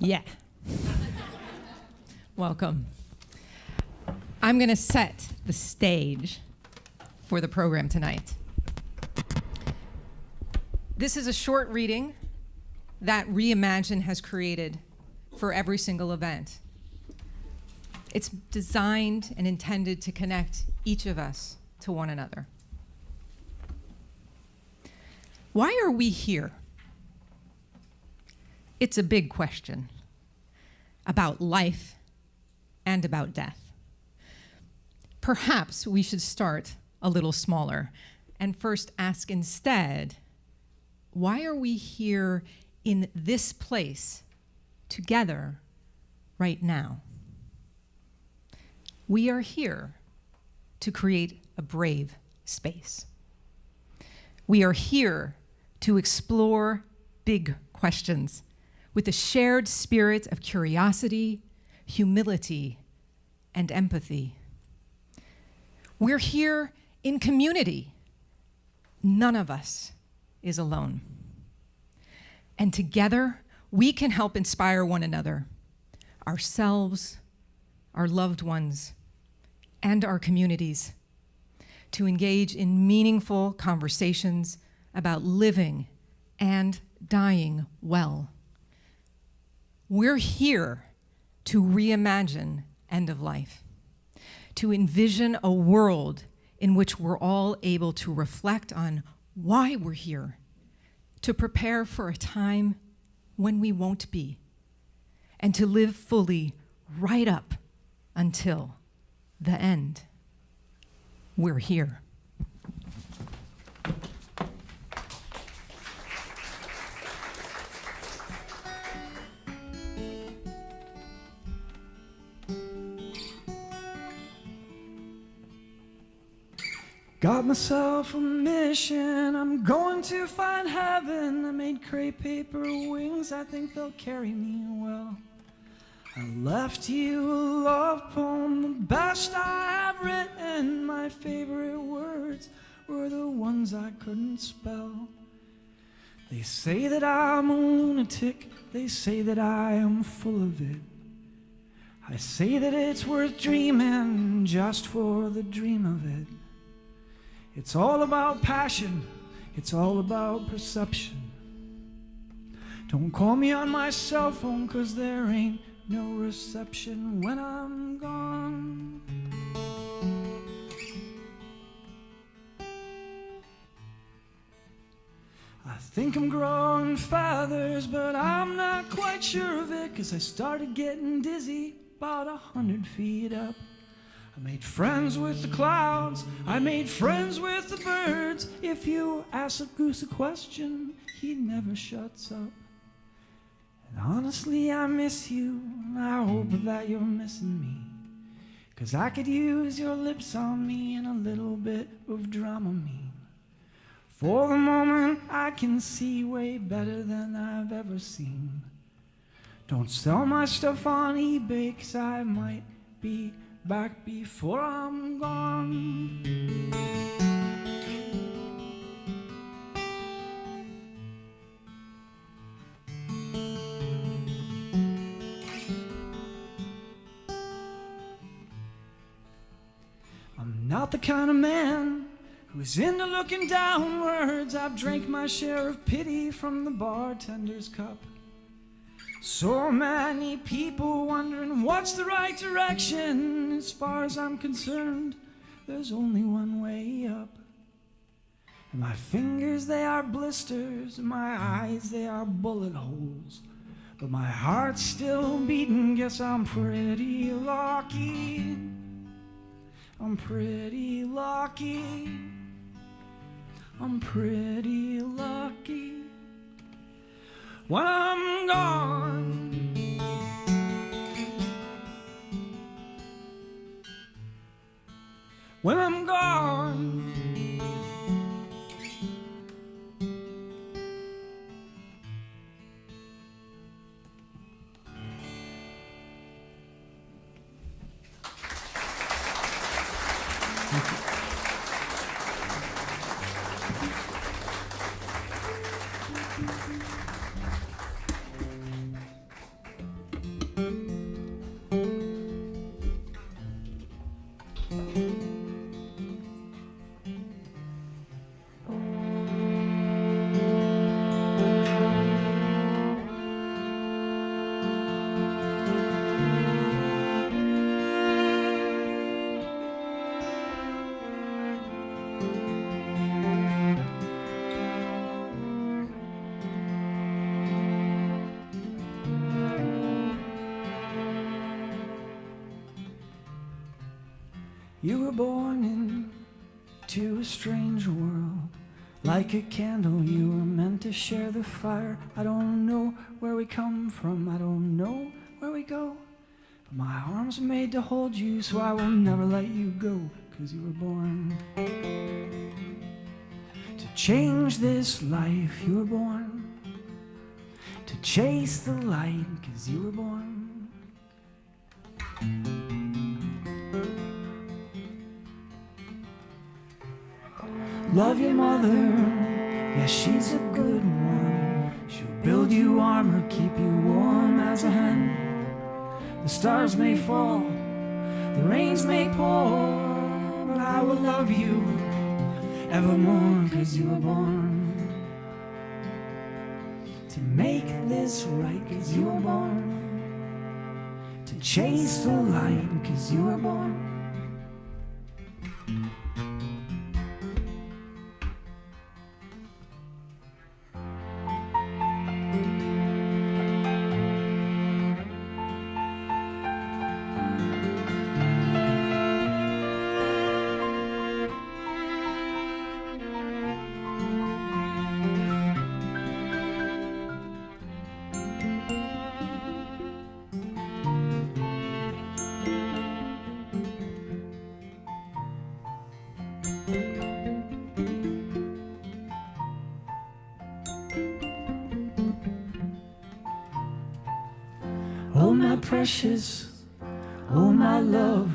Yeah. Welcome. I'm going to set the stage for the program tonight. This is a short reading that Reimagine has created for every single event. It's designed and intended to connect each of us to one another. Why are we here? It's a big question about life and about death. Perhaps we should start a little smaller and first ask instead, why are we here in this place together right now? We are here to create a brave space. We are here to explore big questions with a shared spirit of curiosity, humility, and empathy. We're here in community. None of us is alone. And together, we can help inspire one another, ourselves, our loved ones, and our communities to engage in meaningful conversations about living and dying well. We're here to reimagine end of life, to envision a world in which we're all able to reflect on why we're here, to prepare for a time when we won't be, and to live fully right up until the end. We're here. Got myself a mission, I'm going to find heaven. I made crepe paper wings, I think they'll carry me well. I left you a love poem, the best I have written. My favorite words were the ones I couldn't spell. They say that I'm a lunatic, they say that I am full of it. I say that it's worth dreaming just for the dream of it. It's all about passion, it's all about perception. Don't call me on my cell phone, 'cause there ain't no reception when I'm gone. I think I'm growing feathers, but I'm not quite sure of it, 'cause I started getting dizzy about 100 feet up. I made friends with the clouds, I made friends with the birds. If you ask a goose a question, he never shuts up. And honestly, I miss you, and I hope that you're missing me, 'cause I could use your lips on me and a little bit of Dramamine. For the moment I can see way better than I've ever seen. Don't sell my stuff on eBay, 'cause I might be back before I'm gone. I'm not the kind of man who's into looking downwards. I've drank my share of pity from the bartender's cup. So many people wondering what's the right direction. As far as I'm concerned, there's only one way up. And my fingers, they are blisters, and my eyes, they are bullet holes. But my heart's still beating, guess I'm pretty lucky. I'm pretty lucky. I'm pretty lucky. When I'm gone, when I'm gone, you were born into a strange world. Like a candle, you were meant to share the fire. I don't know where we come from, I don't know where we go. But my arms are made to hold you, so I will never let you go. 'Cause you were born to change this life. You were born to chase the light. 'Cause you were born. Love your mother, yeah, she's a good one. She'll build you armor, keep you warm as a hen. The stars may fall, the rains may pour, but I will love you evermore. 'Cause you were born to make this right. 'Cause you were born to chase the light. 'Cause you were born. Oh my precious, oh my love,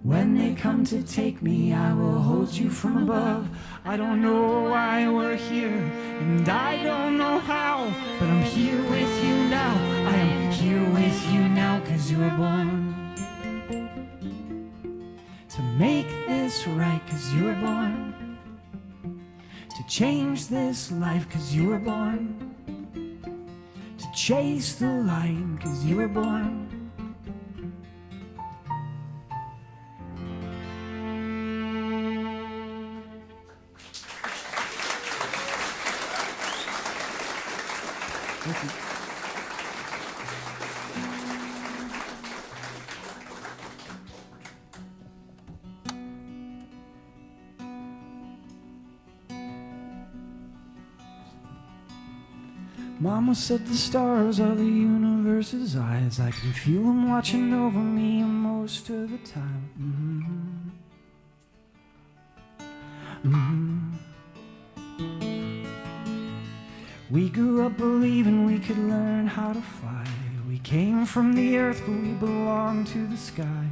when they come to take me, I will hold you from above. I don't know why we're here, and I don't know how, but I'm here with you now. I am here with you now. 'Cause you were born to make this right. 'Cause you were born to change this life. 'Cause you were born to chase the light. 'Cause you were born. Thank you. Mama said the stars are the universe's eyes. I can feel them watching over me most of the time. Mm-hmm. Mm-hmm. We grew up believing we could learn how to fly. We came from the earth, but we belong to the sky.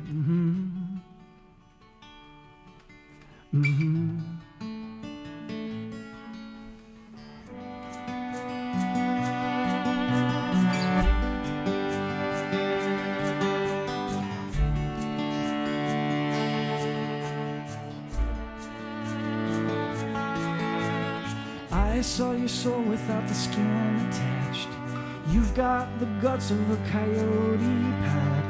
I saw your soul without the skin attached. You've got the guts of a coyote pack.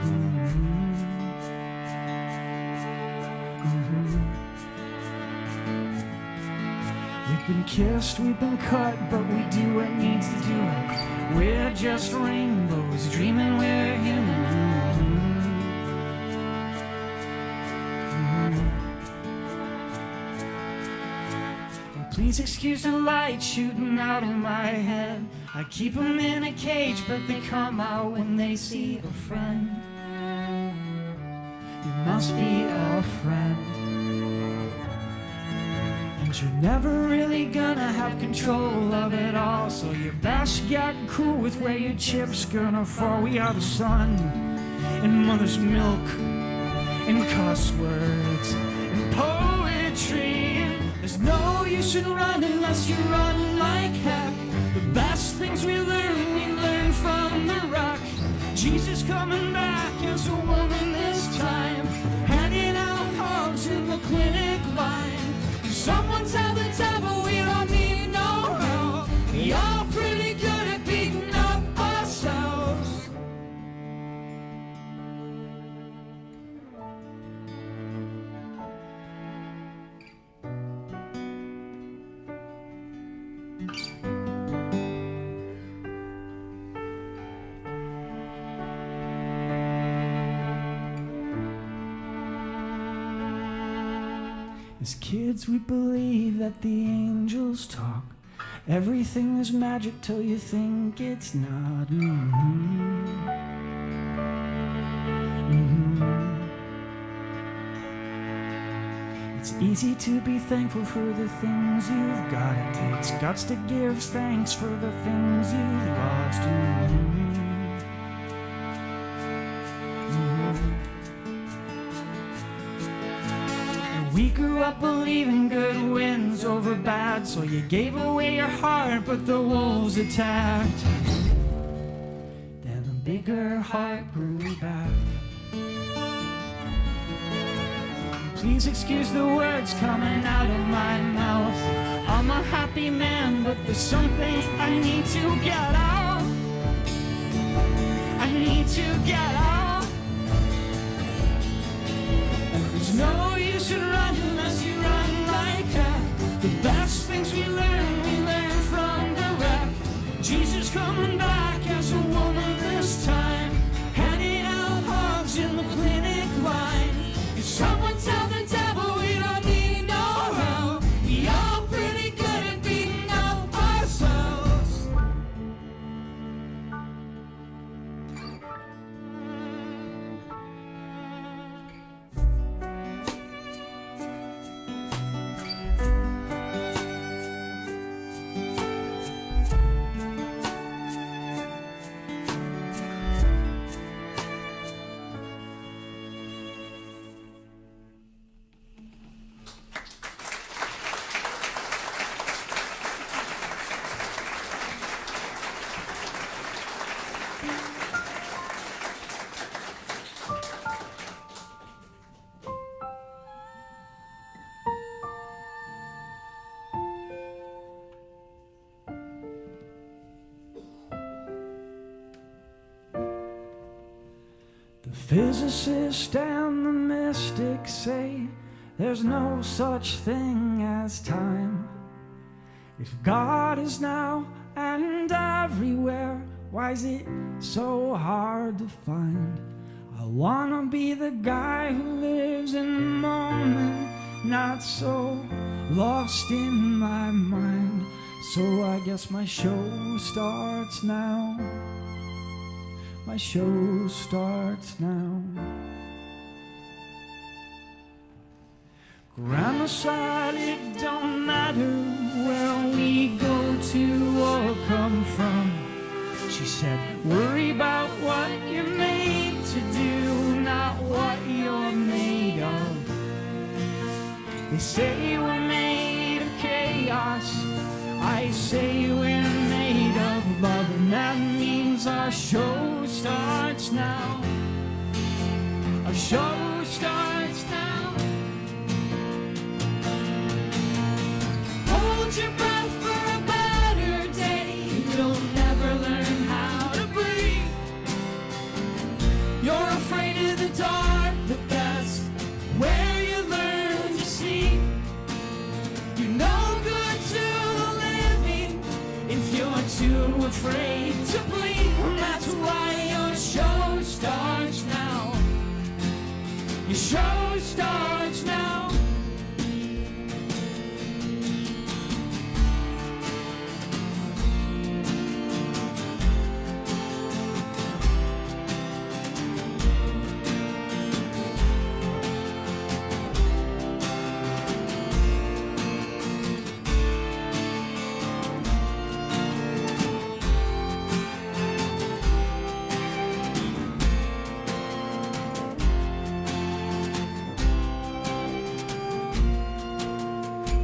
We've been kissed, we've been cut, but we do what needs to do it. We're just rainbows, dreaming we're human. Please excuse the light shooting out of my head. I keep them in a cage, but they come out when they see a friend. You must be a friend. And you're never really gonna have control of it all, so you best get cool with where your chip's gonna fall. We are the sun and mother's milk and cuss words and poetry. There's no use in running unless you run like heck. The best things we learn from the wreck. Jesus coming back as a woman this time, handing out hugs in the clinic line. Someone tell the devil we don't need no help. We all pretty good at beating up ourselves. As kids, we believe that the angels talk. Everything is magic till you think it's not. It's easy to be thankful for the things you've got. It takes guts to give thanks for the things you've lost. We grew up believing good wins over bad, so you gave away your heart, but the wolves attacked. Then a bigger heart grew back. Please excuse the words coming out of my mouth. I'm a happy man, but there's something I need to get out. I need to get out. There's no use in running unless you run like that. The best things we learn from the wreck. Jesus coming back as a woman this time, handing out hugs in the clinic line. If someone tell the devil we don't need no help. We all pretty good at beating up ourselves. The physicists and the mystics say there's no such thing as time. If God is now and everywhere, why is it so hard to find? I wanna be the guy who lives in the moment, not so lost in my mind. So I guess my show starts now. My show starts now. Grandma said it don't matter where we go to. to or come from. She said, worry about what you're made to do, not what you're made of. They say we're made of chaos, I say we're made of love, and that means our show starts now. Our show starts now. Hold your breath for a better day. You'll never learn how to breathe. You're afraid of the dark, but that's where you learn to see. You're no good to the living if you're too afraid to bleed. And that's why your show starts now. Your show starts now.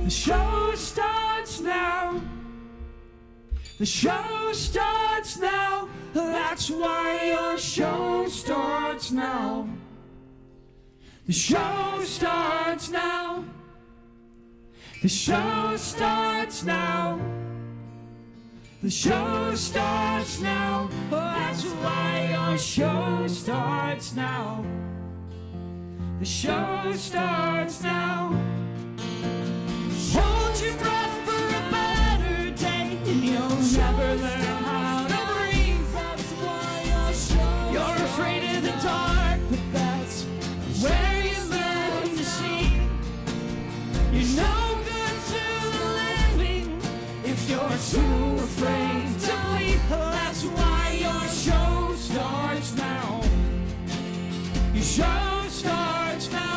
The show starts now. The show starts now. That's why your show starts now. The show starts now. The show starts now. The show starts now. That's why your show starts now. The show starts now. Hold your breath for a better day, and you'll never learn how to breathe. That's why you're afraid of the dark, but that's where you learn to see. You're no good to the living if you're too afraid to bleed. That's why your show starts now. Your show starts now.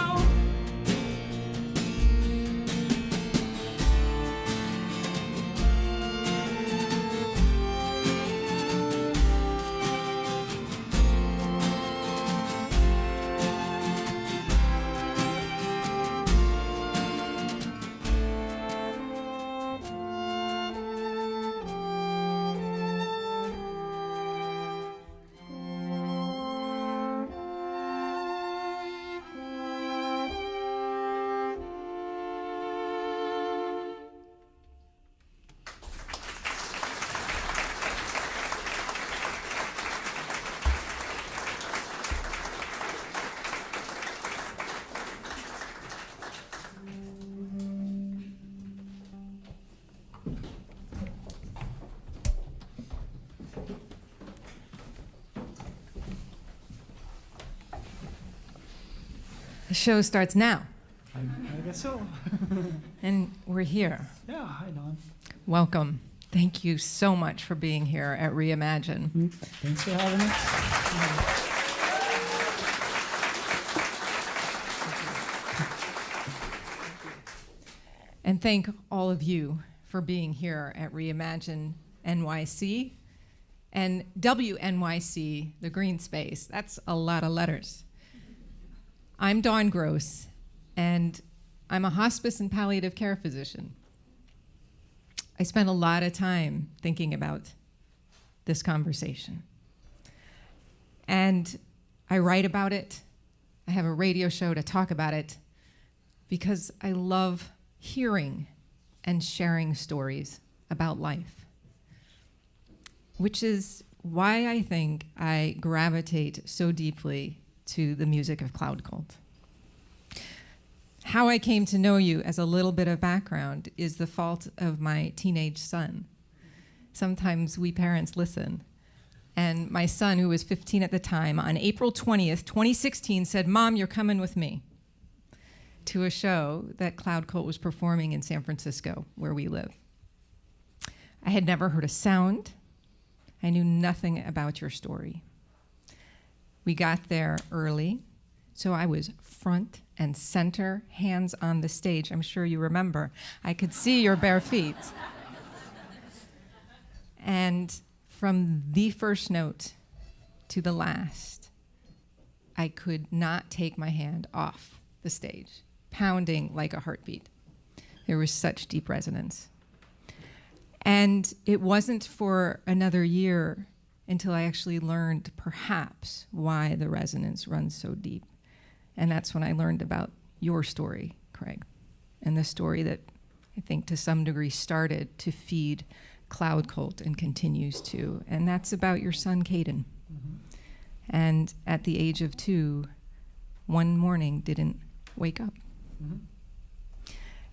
The show starts now, I guess so. and we're here. Yeah, hi, Don. Welcome. Thank you so much for being here at Reimagine. Thanks for having us. And thank all of you for being here at Reimagine NYC and WNYC, the green space. That's a lot of letters. I'm Dawn Gross, and I'm a hospice and palliative care physician. I spent a lot of time thinking about this conversation. And I write about it. I have a radio show to talk about it because I love hearing and sharing stories about life, which is why I think I gravitate so deeply to the music of Cloud Cult. How I came to know you, as a little bit of background, is the fault of my teenage son. Sometimes we parents listen. And my son, who was 15 at the time, on April 20th, 2016, said, "Mom, you're coming with me," to a show that Cloud Cult was performing in San Francisco, where we live. I had never heard a sound. I knew nothing about your story. We got there early, so I was front and center, hands on the stage. I'm sure you remember. I could see your bare feet. And from the first note to the last, I could not take my hand off the stage, pounding like a heartbeat. There was such deep resonance. And it wasn't for another year until I actually learned perhaps why the resonance runs so deep. And that's when I learned about your story, Craig, and the story that I think to some degree started to feed Cloud Cult and continues to. And that's about your son, Caden. Mm-hmm. And at the age of 2, one morning didn't wake up. Mm-hmm.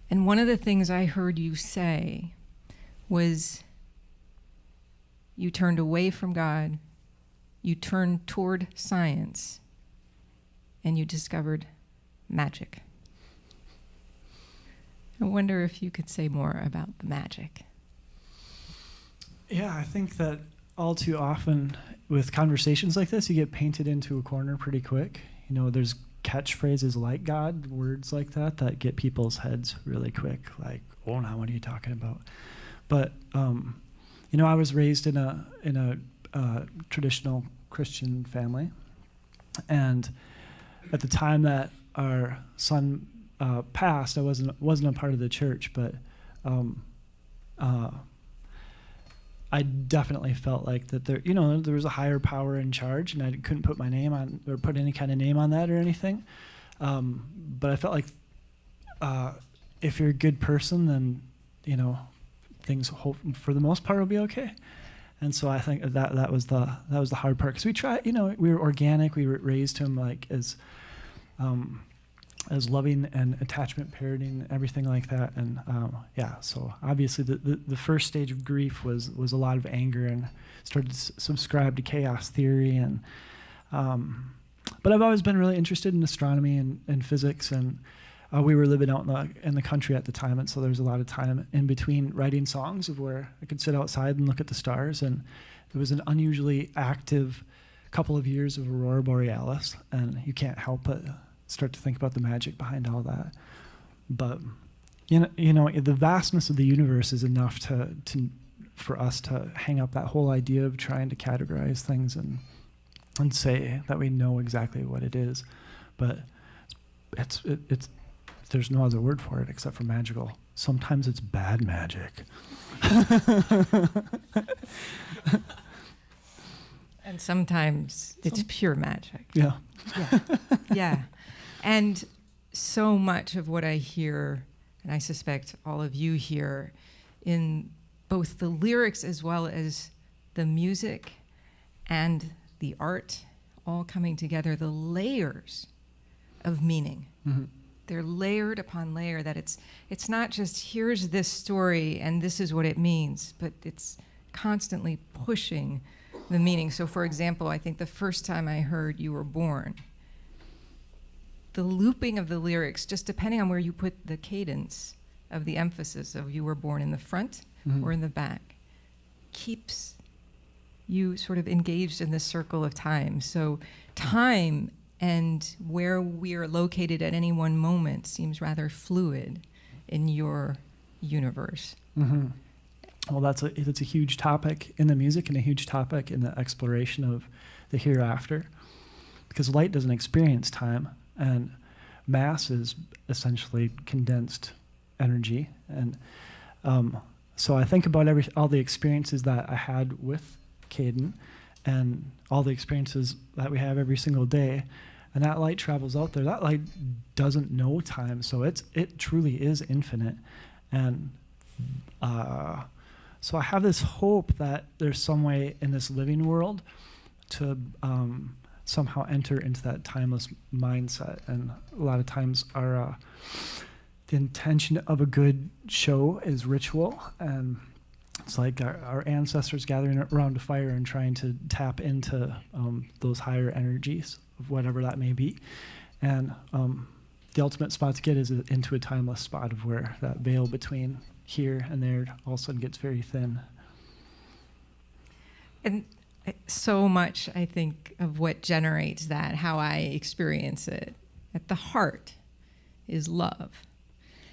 And one of the things I heard you say was you turned away from God, you turned toward science, and you discovered magic. I wonder if you could say more about the magic. Yeah, I think that all too often with conversations like this, you get painted into a corner pretty quick. You know, there's catchphrases like God, words like that get people's heads really quick. Like, oh, now what are you talking about? But you know, I was raised in a traditional Christian family, and at the time that our son passed, I wasn't a part of the church, but I definitely felt like that there was a higher power in charge, and I couldn't put my name on or put any kind of name on that or anything. But I felt like if you're a good person, then things for the most part will be okay. And so I think that was the hard part, because we tried. We were organic. We were raised him like as loving and attachment parenting, everything like that. And so obviously the first stage of grief was a lot of anger, and started to subscribe to chaos theory. And but I've always been really interested in astronomy and physics, and we were living out in the country at the time, and so there was a lot of time in between writing songs of where I could sit outside and look at the stars. And it was an unusually active couple of years of Aurora Borealis, and you can't help but start to think about the magic behind all that. But the vastness of the universe is enough for us to hang up that whole idea of trying to categorize things and say that we know exactly what it is. But it's there's no other word for it except for magical. Sometimes it's bad magic. And sometimes it's pure magic. Yeah. Yeah. And so much of what I hear, and I suspect all of you hear, in both the lyrics as well as the music and the art, all coming together, the layers of meaning. Mm-hmm. They're layered upon layer, that it's not just here's this story and this is what it means, but it's constantly pushing the meaning. So for example, I think the first time I heard You Were Born, the looping of the lyrics, just depending on where you put the cadence of the emphasis of You Were Born in the front mm-hmm. or in the back, keeps you sort of engaged in this circle of time. So time and where we are located at any one moment seems rather fluid in your universe. Mm-hmm. Well, that's a huge topic in the music and a huge topic in the exploration of the hereafter, because light doesn't experience time, and mass is essentially condensed energy. And so I think about all the experiences that I had with Caden and all the experiences that we have every single day, and that light travels out there. That light doesn't know time, so it truly is infinite. And so I have this hope that there's some way in this living world to somehow enter into that timeless mindset. And a lot of times the intention of a good show is ritual, and it's like our ancestors gathering around a fire and trying to tap into those higher energies of whatever that may be. And the ultimate spot to get is into a timeless spot of where that veil between here and there all of a sudden gets very thin. And so much, I think, of what generates that, how I experience it, at the heart is love.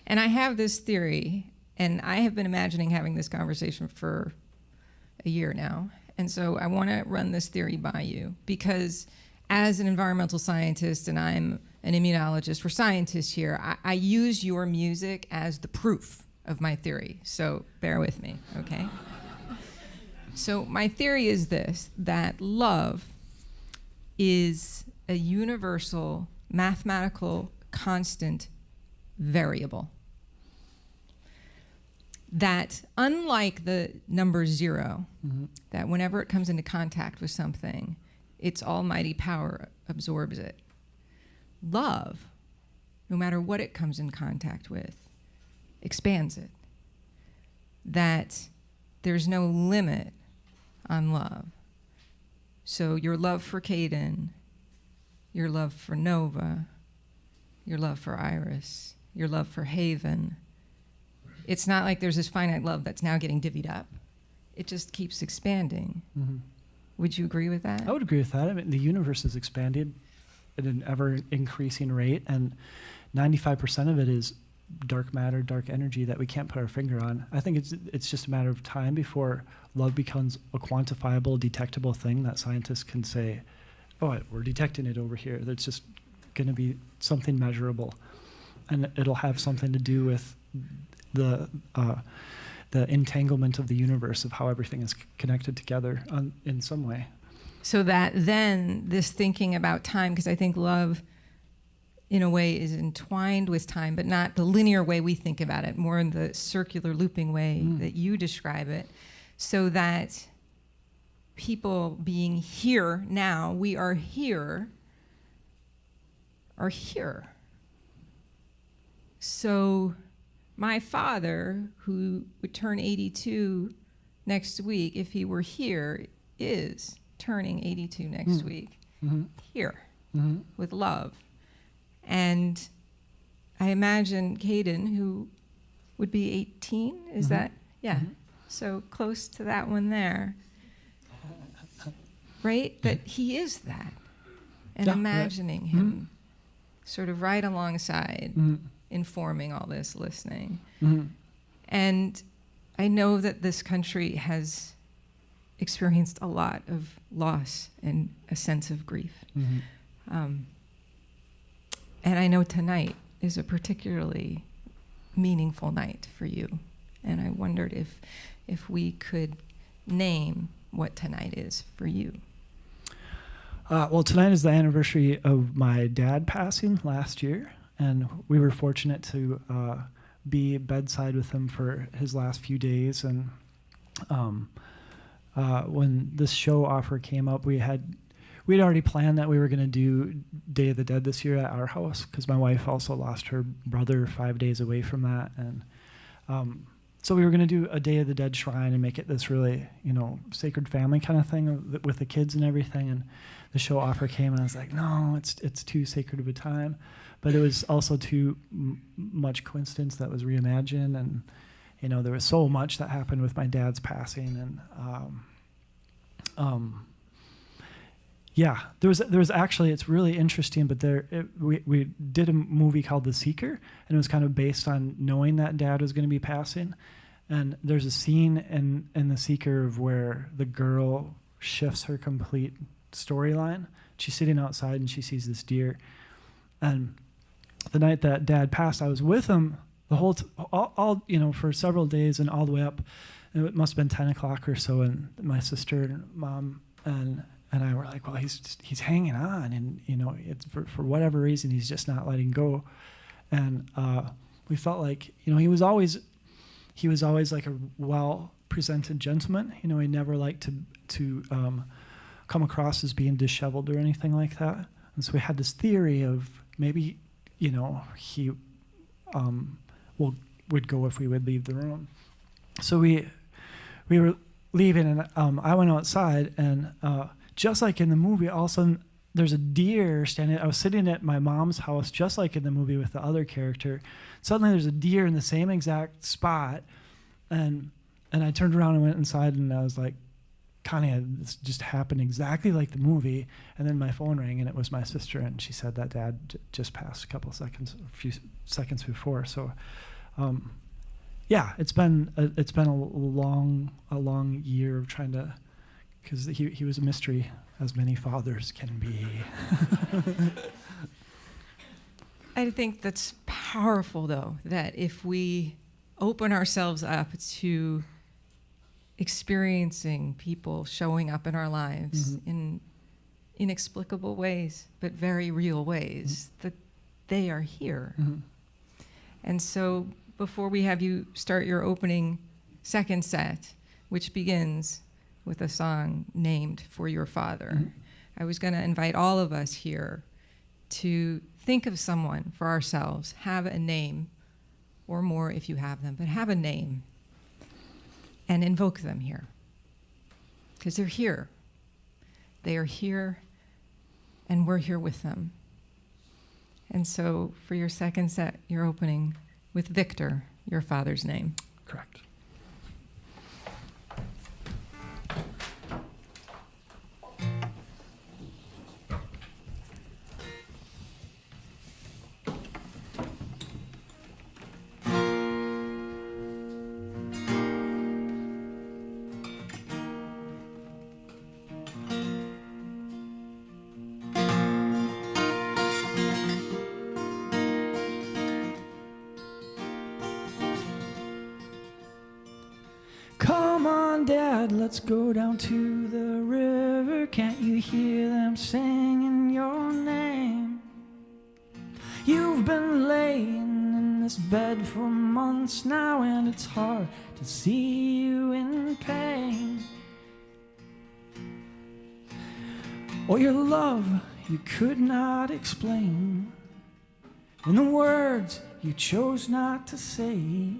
And I have this theory, and I have been imagining having this conversation for a year now. And so I want to run this theory by you because as an environmental scientist, and I'm an immunologist, we're scientists here, I use your music as the proof of my theory. So bear with me, okay? So my theory is this, that love is a universal mathematical constant variable. That unlike the number 0, that whenever it comes into contact with something, its almighty power absorbs it. Love, no matter what it comes in contact with, expands it. That there's no limit on love. So your love for Caden, your love for Nova, your love for Iris, your love for Haven, it's not like there's this finite love that's now getting divvied up. It just keeps expanding. Would you agree with that? I would agree with that. I mean, the universe is expanded at an ever-increasing rate, and 95% of it is dark matter, dark energy that we can't put our finger on. I think it's just a matter of time before love becomes a quantifiable, detectable thing that scientists can say, oh, we're detecting it over here. That's just going to be something measurable, and it'll have something to do with the entanglement of the universe, of how everything is connected together in some way. So that then this thinking about time, because I think love in a way is entwined with time, but not the linear way we think about it, more in the circular looping way that you describe it, so that people being here now, we are here. So my father, who would turn 82 next week, if he were here, is turning 82 next week, here, with love. And I imagine Caden, who would be 18, is that? Yeah. So close to that one there. Right? That he is that. And imagining him sort of right alongside, informing all this, listening. And I know that this country has experienced a lot of loss and a sense of grief. And I know tonight is a particularly meaningful night for you. And I wondered if we could name what tonight is for you. Well, tonight is the anniversary of my dad passing last year, and we were fortunate to be bedside with him for his last few days. And when this show offer came up, we'd already planned that we were going to do Day of the Dead this year at our house, because my wife also lost her brother 5 days away from that. And so we were going to do a Day of the Dead shrine and make it this really, sacred family kind of thing with the kids and everything. And the show offer came, and I was like, no, it's too sacred of a time. But it was also too much coincidence that was reimagined. And, there was so much that happened with my dad's passing. And, yeah, there was actually, it's really interesting, but we did a movie called The Seeker, and it was kind of based on knowing that dad was going to be passing. And there's a scene in The Seeker of where the girl shifts her complete storyline. She's sitting outside and she sees this deer. And the night that dad passed, I was with him the whole all for several days, and all the way up. And it must have been 10 o'clock or so, and my sister and mom and I were like, well, he's hanging on, and it's for whatever reason he's just not letting go. And we felt like he was always like a well-presented gentleman. He never liked to come across as being disheveled or anything like that. And so we had this theory of maybe he would go if we would leave the room. So we were leaving, and I went outside, and just like in the movie, all of a sudden there's a deer standing. I was sitting at my mom's house, just like in the movie with the other character. Suddenly there's a deer in the same exact spot, and I turned around and went inside, and I was like, Connie, this just happened exactly like the movie. And then my phone rang, and it was my sister, and she said that dad just passed a few seconds before. So Yeah, it's been a long year of trying to, because he was a mystery, as many fathers can be. I think that's powerful, though, that if we open ourselves up to experiencing people showing up in our lives in inexplicable ways, but very real ways, that they are here. And so before we have you start your opening second set, which begins with a song named for your father, I was going to invite all of us here to think of someone for ourselves, have a name, or more if you have them, but have a name and invoke them here. Because they're here. They are here, and we're here with them. And so for your second set, you're opening with Victor, your father's name. Correct. Come on, Dad, let's go down to the river. Can't you hear them singing your name? You've been laying in this bed for months now, and it's hard to see you in pain. Or your love you could not explain, and the words you chose not to say.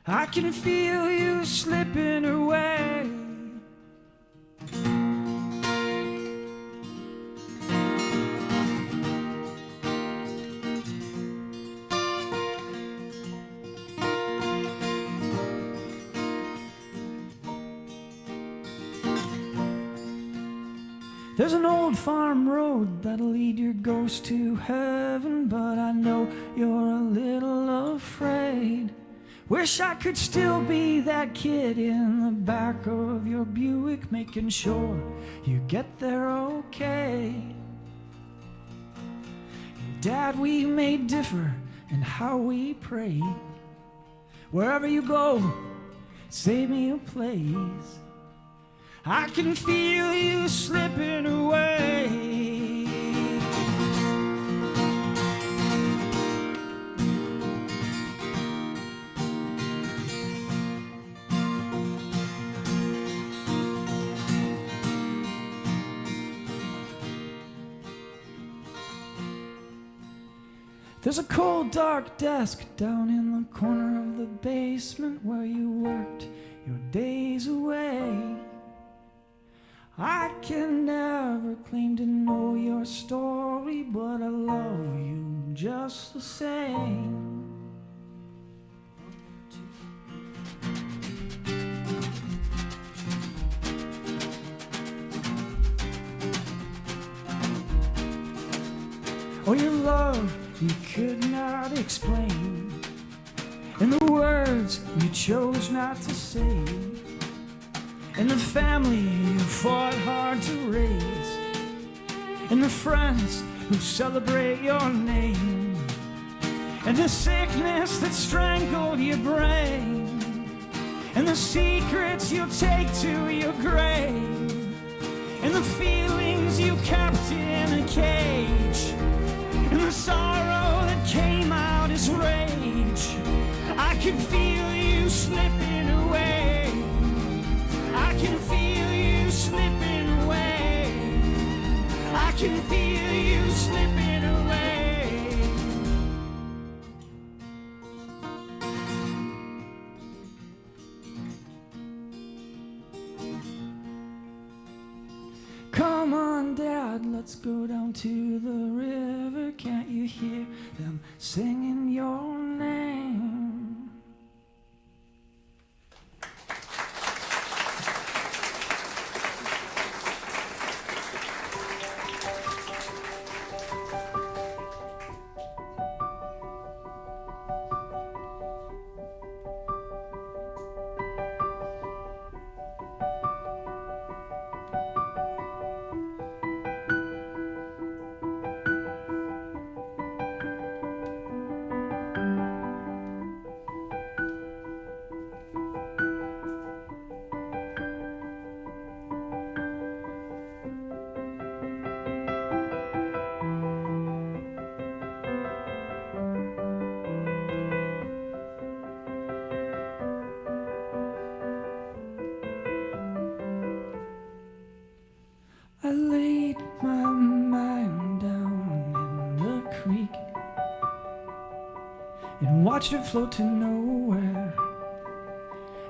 I can feel you slipping away. There's an old farm road that'll lead your ghost to heaven, but I know you're a little afraid. Wish I could still be that kid in the back of your Buick, making sure you get there okay. Dad, we may differ in how we pray. Wherever you go, save me a place. I can feel you slipping away. There's a cold, dark desk down in the corner of the basement where you worked your days away. I can never claim to know your story, but I love you just the same. Oh, your love you could not explain, and the words you chose not to say, and the family you fought hard to raise, and the friends who celebrate your name, and the sickness that strangled your brain, and the secrets you'll take to your grave, and the feelings you kept in a cage, and the sorrow that came out as rage. I can feel you slipping away. I can feel you slipping away. I can feel you slipping away. Come on, Dad, let's go down to the river. Can't you hear them singing your name? watched it float to nowhere.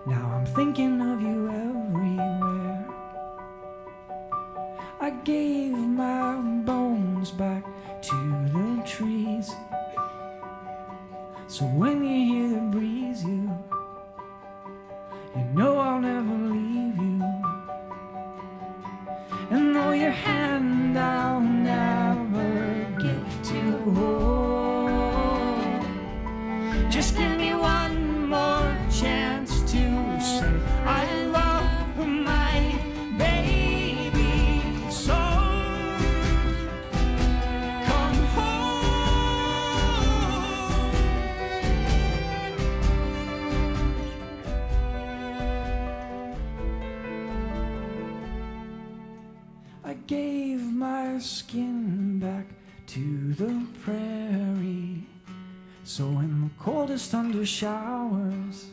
Now I'm thinking of you everywhere. I gave my bones back to the trees, so when you hear the breeze, you know I'll never leave you. And though your hand I'll never get to hold, just give me one more chance to say I love my baby so. Come home. I gave my skin back to the prairie, so in the coldest thunder showers,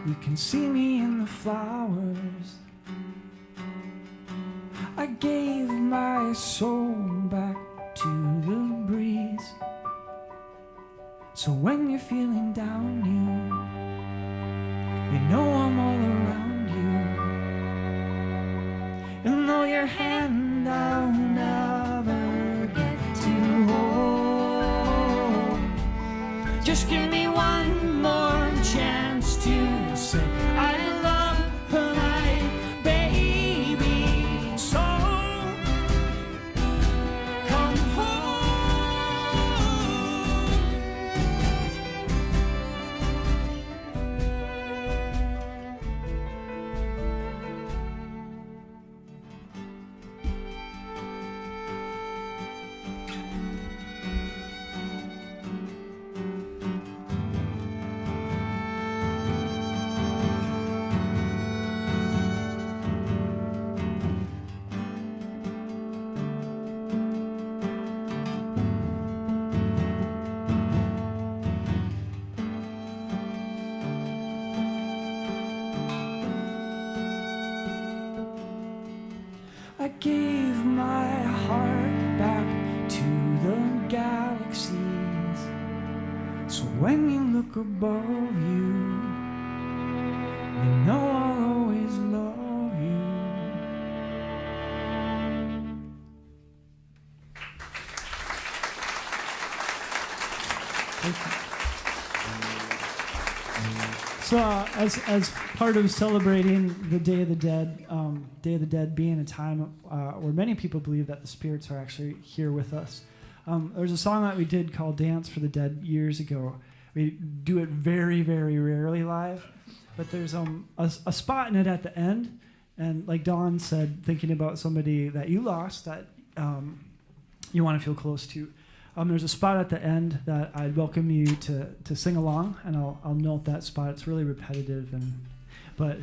you can see me in the flowers. I gave my soul back to the breeze, so when you're feeling down, you know I'm all around you. And though your hand I'll never get to hold, just give me one more chance to say I love my baby so. Come home. I gave my heart back to the galaxies, so when you look above you, know I'll always love you. So as part of celebrating the Day of the Dead, Day of the Dead being a time where many people believe that the spirits are actually here with us, there's a song that we did called Dance for the Dead years ago. We do it very, very rarely live, but there's a spot in it at the end, and like Dawn said, thinking about somebody that you lost that you want to feel close to. There's a spot at the end that I'd welcome you to sing along, and I'll note that spot. It's really repetitive, but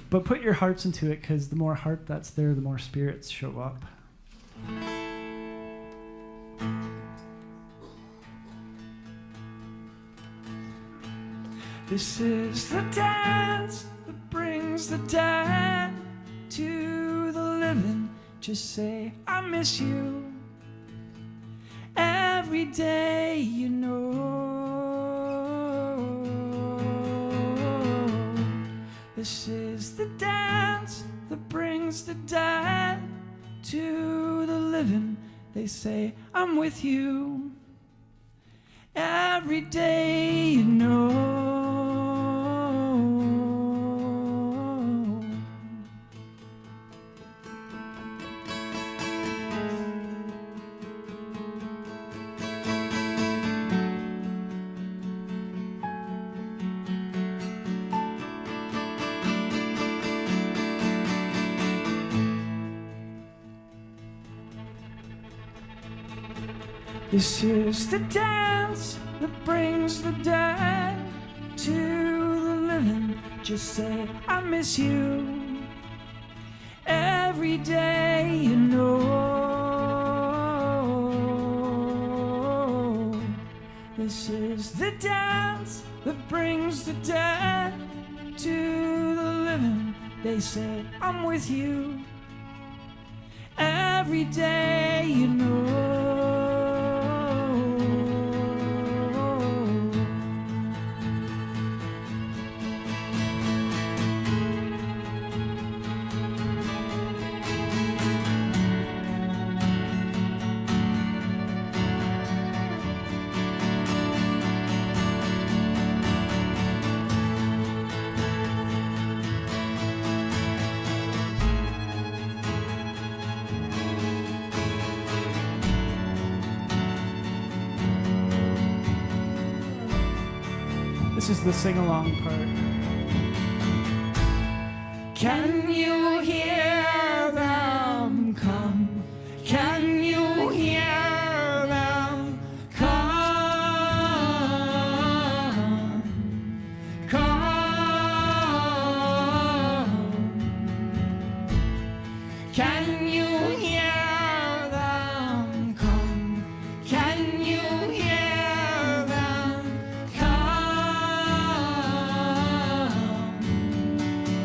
put your hearts into it, because the more heart that's there, the more spirits show up. This is the dance that brings the dead to the living. Just say, I miss you. Every day, you know. This is the dance that brings the dead to the living. They say, I'm with you. Every day, you know. This is the dance that brings the dead to the living. Just say, I miss you. Every day, you know. This is the dance that brings the dead to the living. They say, I'm with you. Every day, you know. This is the sing-along part. Can you hear them come? Can you hear them come? Come. Can you hear them come? Can you hear them come?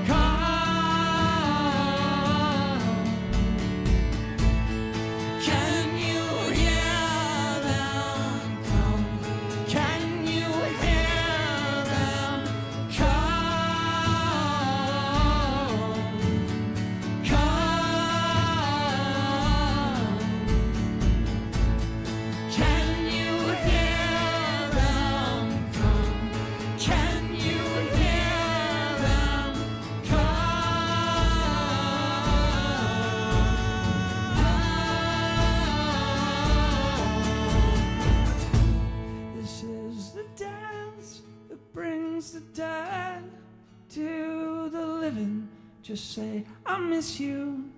Come. Can you hear them come? Can you hear them come? Come. Can you hear them come? Can you hear them come? This is the dance that brings the dead to the living. Just say, I miss you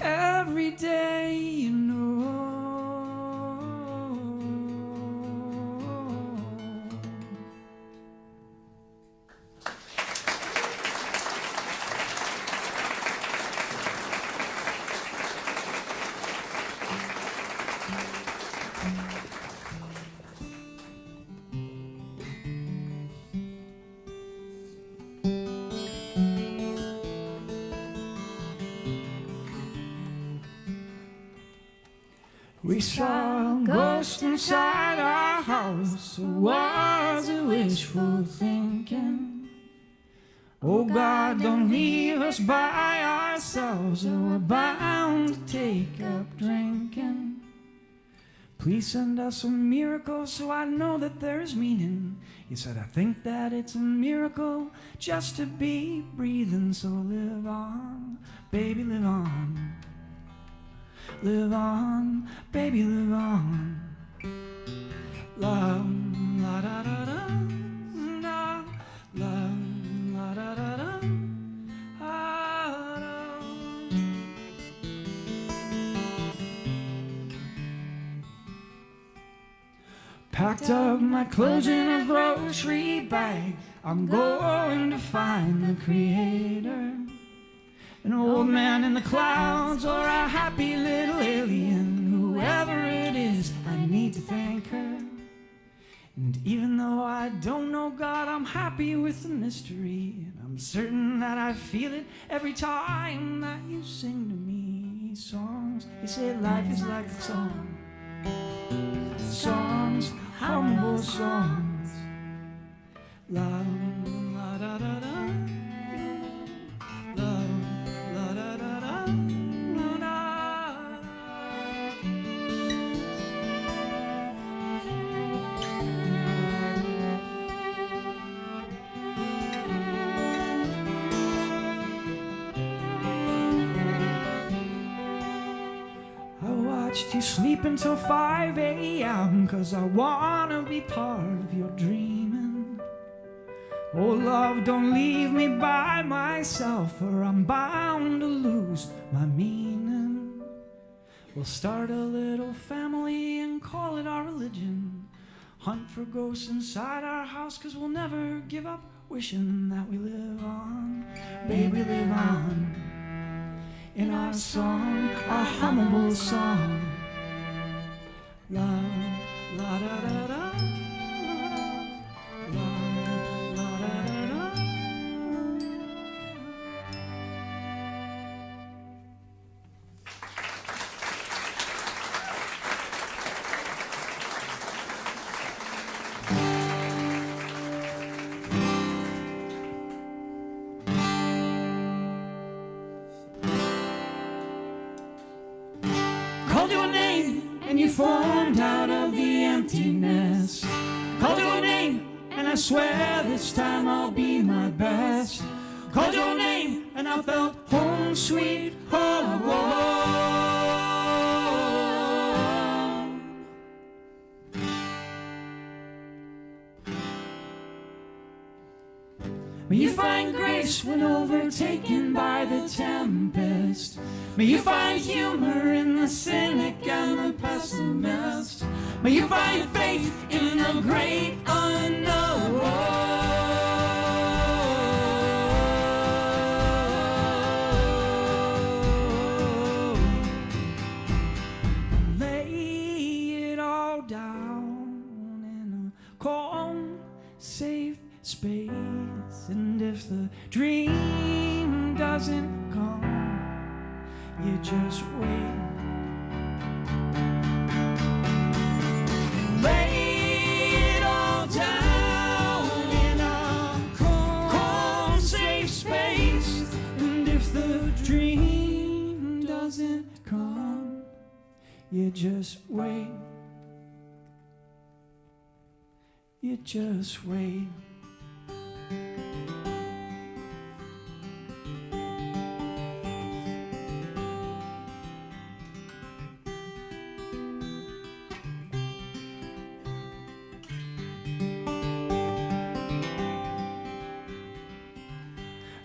every day, you know. We saw a ghost inside our house. It was a wishful thinking. Oh God, don't leave us by ourselves, or we're bound to take up drinking. Please send us a miracle so I know that there's meaning. You said, I think that it's a miracle just to be breathing. So live on, baby, live on. Live on, baby, live on. La la da da da da, la la da da da da. Packed up my clothes in a grocery bag. I'm going to find the Creator. An old man in the clouds, or a happy little alien. Whoever it is, I need to thank her. And even though I don't know God, I'm happy with the mystery. And I'm certain that I feel it every time that you sing to me songs. They say life is like a song. Songs, humble songs. La la da da da. La la da da da. La, da. I watched you sleep until 5 a.m. 'cause I wanna be part of your dreaming. Oh love, don't leave me by myself, or I'm bound to lose my meaning. We'll start a little family and call it our religion. Hunt for ghosts inside our house, 'cause we'll never give up wishing that we live on. Baby, live on. In our song, our hummable song. La, la da da da. La, la da da da. Called your name and you formed out of the emptiness. Called your name and I swear this time I'll be my best. Called your name and I felt home sweet home. May you find grace when overtaken by the tempest. May you find humor in the cynic and the pessimist. May you find faith in the great unknown. Safe space, and if the dream doesn't come, you just wait. Lay it all down in a calm, safe space, and if the dream doesn't come, you just wait. You just wait.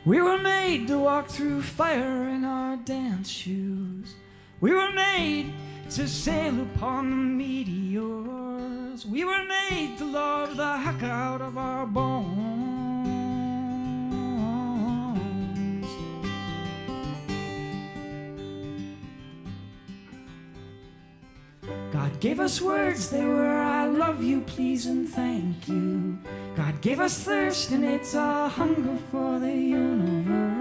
We were made to walk through fire in our dance shoes. We were made to sail upon the meteors. We were made to love the heck out of our bones. God gave us words, they were I love you, please and thank you. God gave us thirst, and it's a hunger for the universe.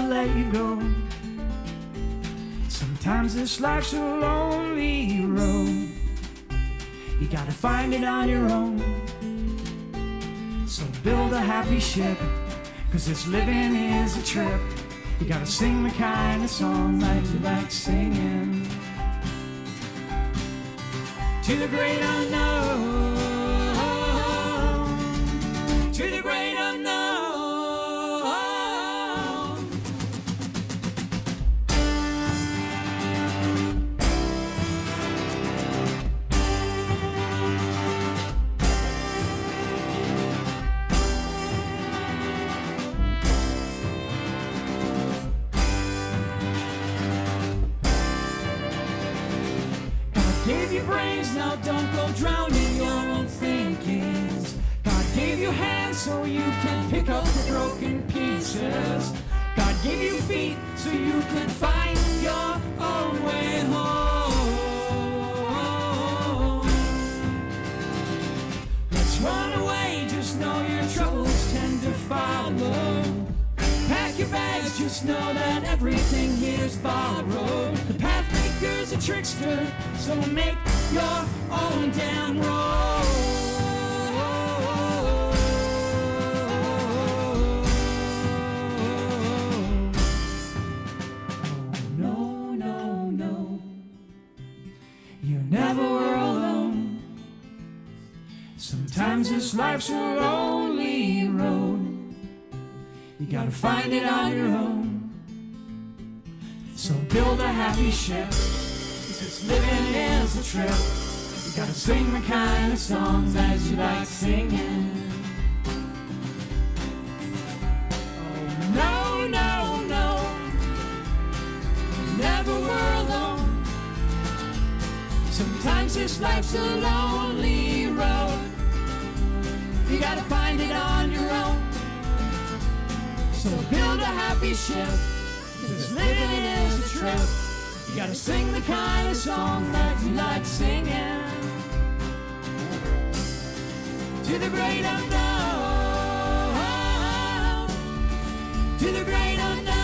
Let you go. Sometimes this life's a lonely road. You gotta find it on your own. So build a happy ship, 'cause this living is a trip. You gotta sing the kind of song that you like singing. To the great unknown, to the great unknown. Gave you brains, now don't go drowning your own thinkings. God gave you hands so you can pick up the broken pieces. God gave you feet so you can find your own way home. Let's run away, just know your troubles tend to follow. Pack your bags, just know that everything here's borrowed. The path maker's a trickster, so make your own damn road. No, no, no, you never were alone. Sometimes this life's a lonely road. You gotta find it on your own. So build a happy ship, 'cause this living is a trip. You gotta sing the kind of songs that you like singing. Oh, no, no, no, never were alone. Sometimes this life's a lonely road. You gotta find it on your own. So build a happy ship, 'cause this living is a trip. You gotta sing the kind of song that you like singing. To the great unknown, to the great unknown.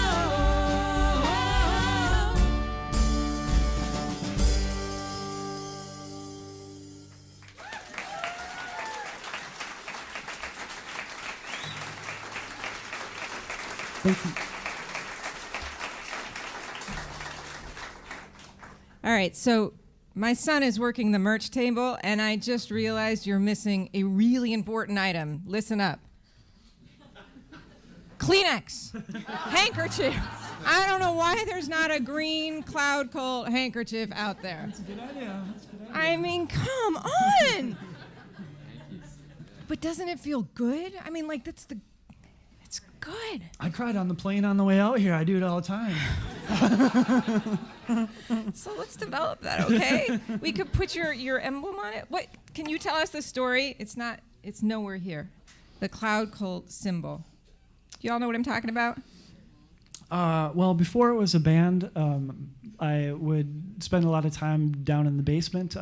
Thank you. All right, so my son is working the merch table, and I just realized you're missing a really important item. Listen up. Kleenex, handkerchief. I don't know why there's not a green Cloud Cult handkerchief out there. That's a good idea. I mean, come on. But doesn't it feel good? I mean, like, it's good. I cried on the plane on the way out here. I do it all the time. So let's develop that, okay? We could put your emblem on it. What? Can you tell us the story? It's nowhere here. The Cloud Cult symbol. Do you all know what I'm talking about? Well, before it was a band, I would spend a lot of time down in the basement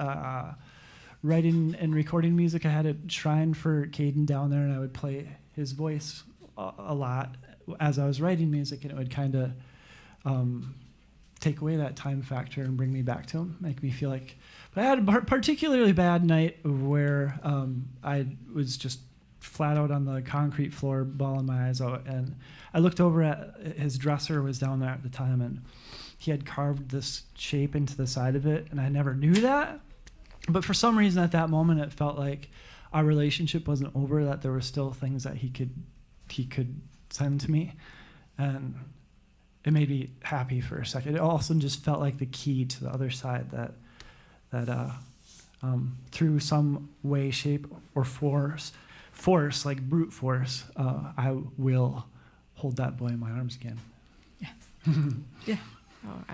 writing and recording music. I had a shrine for Caden down there, and I would play his voice a lot as I was writing music, and it would kind of take away that time factor and bring me back to him, make me feel like. But I had a particularly bad night where I was just flat out on the concrete floor, bawling my eyes out, and I looked over at his dresser was down there at the time, and he had carved this shape into the side of it, and I never knew that. But for some reason at that moment, it felt like our relationship wasn't over, that there were still things that he could send to me, and it made me happy for a second. It also just felt like the key to the other side, that through some way, shape, or force, like brute force, I will hold that boy in my arms again. Yeah. Yeah. Oh,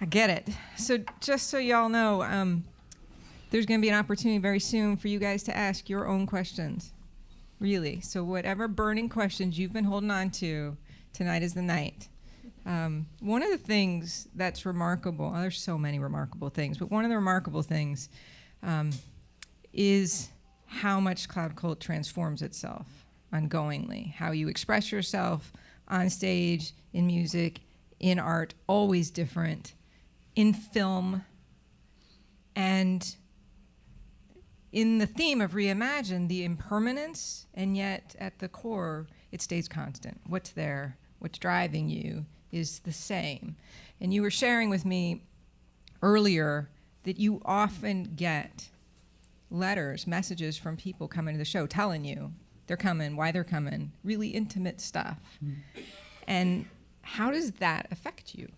I get it. So just so y'all know, there's going to be an opportunity very soon for you guys to ask your own questions. Really. So whatever burning questions you've been holding on to, tonight is the night. One of the things that's remarkable, there's so many remarkable things, but one of the remarkable things is how much Cloud Cult transforms itself ongoingly. How you express yourself on stage, in music, in art, always different, in film, and in the theme of Reimagine, the impermanence, and yet at the core, it stays constant. What's there, what's driving you is the same. And you were sharing with me earlier that you often get letters, messages from people coming to the show telling you they're coming, why they're coming, really intimate stuff. And how does that affect you?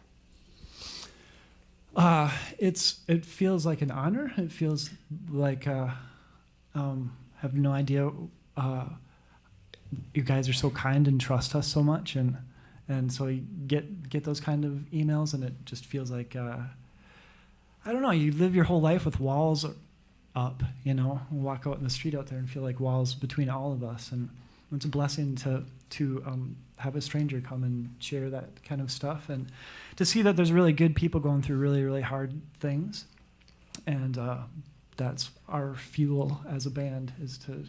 It feels like an honor. It feels like have no idea. You guys are so kind and trust us so much, and so you get those kind of emails, and it just feels like I don't know. You live your whole life with walls up, walk out in the street out there and feel like walls between all of us, and it's a blessing to have a stranger come and share that kind of stuff, and to see that there's really good people going through really, really hard things, and that's our fuel as a band, is to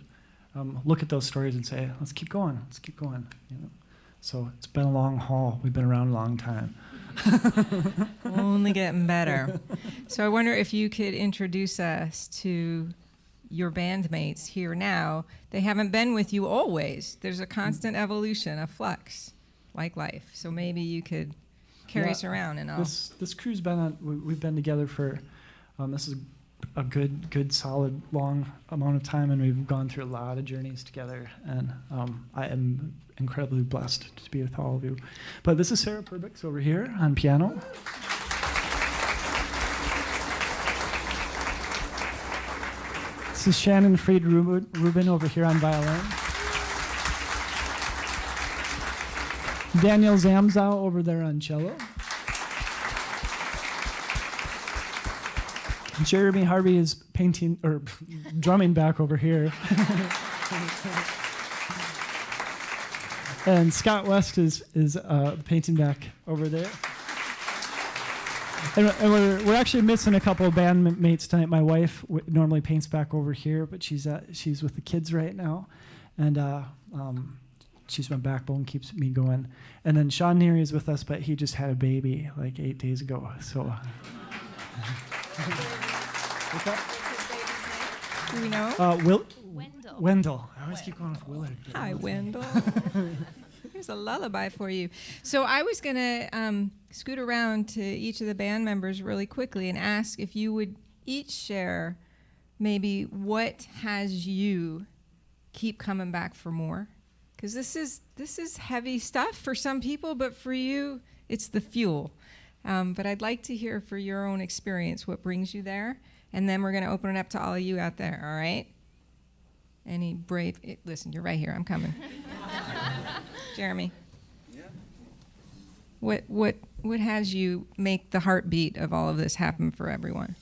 look at those stories and say, let's keep going. So it's been a long haul. We've been around a long time. Only getting better. So I wonder if you could introduce us to your bandmates here now. They haven't been with you always. There's a constant evolution, a flux, like life. So maybe you could carry us around and all. This crew's been on. We've been together for. This is a good, solid, long amount of time, and we've gone through a lot of journeys together. And I am incredibly blessed to be with all of you. But this is Sarah Perbix over here on piano. This is Shannon Fried Rubin over here on violin. Daniel Zamzow over there on cello. Jeremy Harvey is painting or drumming back over here. And Scott West is painting back over there. And we're actually missing a couple of bandmates tonight. My wife normally paints back over here, but she's with the kids right now, and she's my backbone, keeps me going. And then Sean Neary is with us, but he just had a baby like 8 days ago. So. What's that? Do we know? Wendell. Wendell. I always keep going with Willard. Hi, Wendell. Here's a lullaby for you. So I was going to scoot around to each of the band members really quickly and ask if you would each share maybe what has you keep coming back for more because this is heavy stuff for some people, but for you, it's the fuel. But I'd like to hear for your own experience what brings you there, and then we're going to open it up to all of you out there, all right? Any brave... listen, you're right here. I'm coming. Jeremy. Yeah. What has you make the heartbeat of all of this happen for everyone?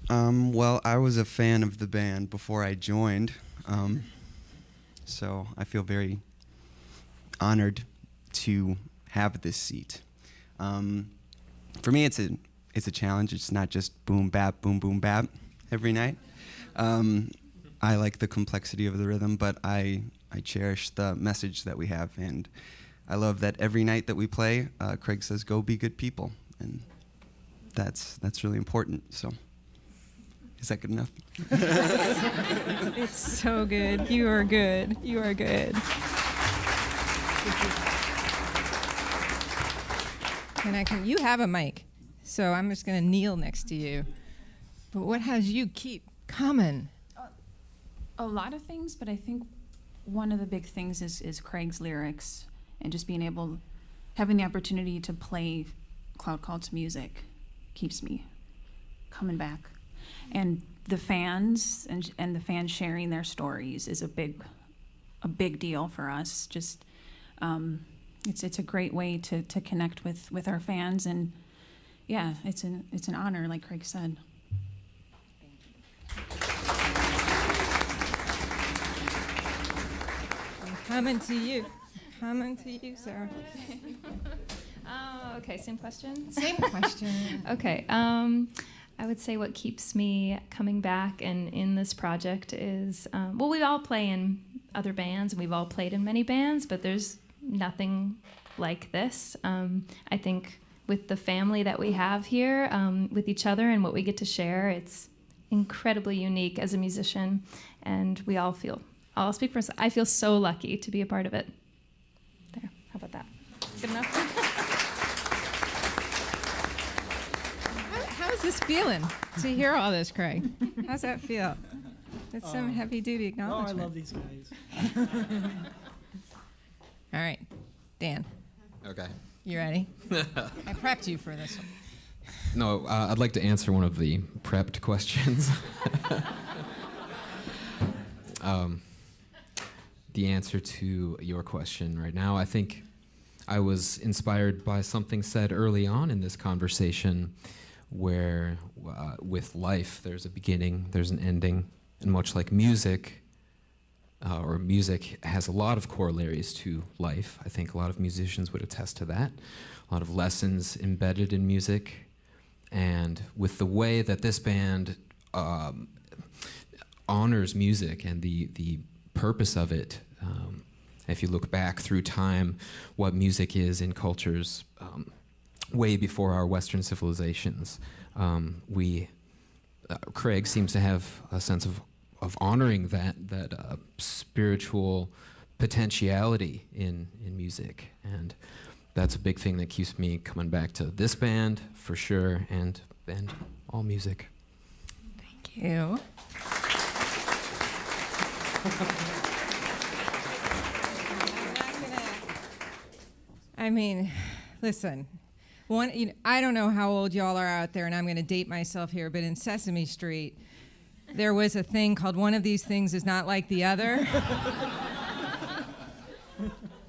Well, I was a fan of the band before I joined, so I feel very honored to have this seat. For me, it's a challenge. It's not just boom bap every night. I like the complexity of the rhythm, but I cherish the message that we have, and I love that every night that we play, Craig says, "Go be good people," and that's really important. So, is that good enough? It's so good. You are good. You are good. And you have a mic, so I'm just going to kneel next to you. But what has you keep coming? A lot of things, but I think one of the big things is Craig's lyrics and just being able, having the opportunity to play Cloud Cult's music keeps me coming back. And the fans and the fans sharing their stories is a big deal for us. Just it's a great way to connect with our fans, and yeah, it's an honor, like Craig said. Coming to you. Coming to you, Sarah. Okay, same question? Same question. Okay. I would say what keeps me coming back and in this project is, well, we all play in other bands, and we've all played in many bands, but there's nothing like this. I think with the family that we have here, with each other and what we get to share, it's incredibly unique as a musician, and we all feel, I'll speak for us, I feel so lucky to be a part of it. There, how about that? Good enough? How's this feeling to hear all this, Craig? How's that feel? It's some heavy-duty acknowledgement. Oh, I love these guys. All right, Dan, Okay. you ready? I prepped you for this one. No, I'd like to answer one of the prepped questions. The answer to your question right now, I think I was inspired by something said early on in this conversation where with life, there's a beginning, there's an ending, and much like music, or music has a lot of corollaries to life. I think a lot of musicians would attest to that. A lot of lessons embedded in music. And with the way that this band honors music and the purpose of it, if you look back through time, what music is in cultures way before our Western civilizations, Craig seems to have a sense of honoring that spiritual potentiality in music, and that's a big thing that keeps me coming back to this band for sure, and all music. Thank you. I mean, listen. I don't know how old y'all are out there, and I'm going to date myself here, but in Sesame Street, there was a thing called one of these things is not like the other.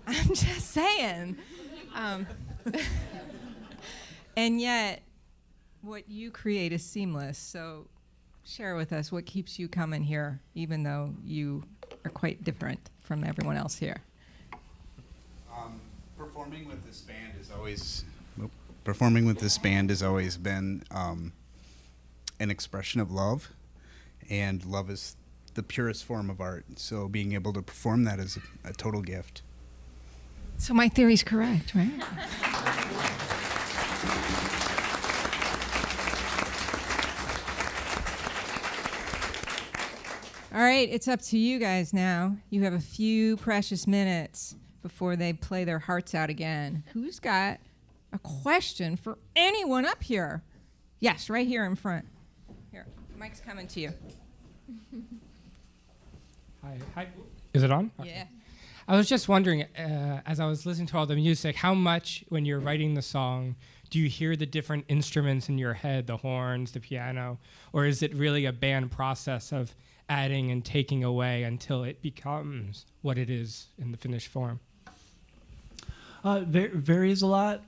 I'm just saying. And yet, what you create is seamless. So share with us what keeps you coming here, even though you are quite different from everyone else here. Performing with this band has always been an expression of love, and love is the purest form of art. So being able to perform that is a total gift. So my theory's correct, right? All right, it's up to you guys now. You have a few precious minutes before they play their hearts out again. Who's got a question for anyone up here? Yes, right here in front. Here, Mike's coming to you. Hi. Is it on? Yeah. I was just wondering, as I was listening to all the music, how much, when you're writing the song, do you hear the different instruments in your head, the horns, the piano, or is it really a band process of adding and taking away until it becomes what it is in the finished form? Varies a lot,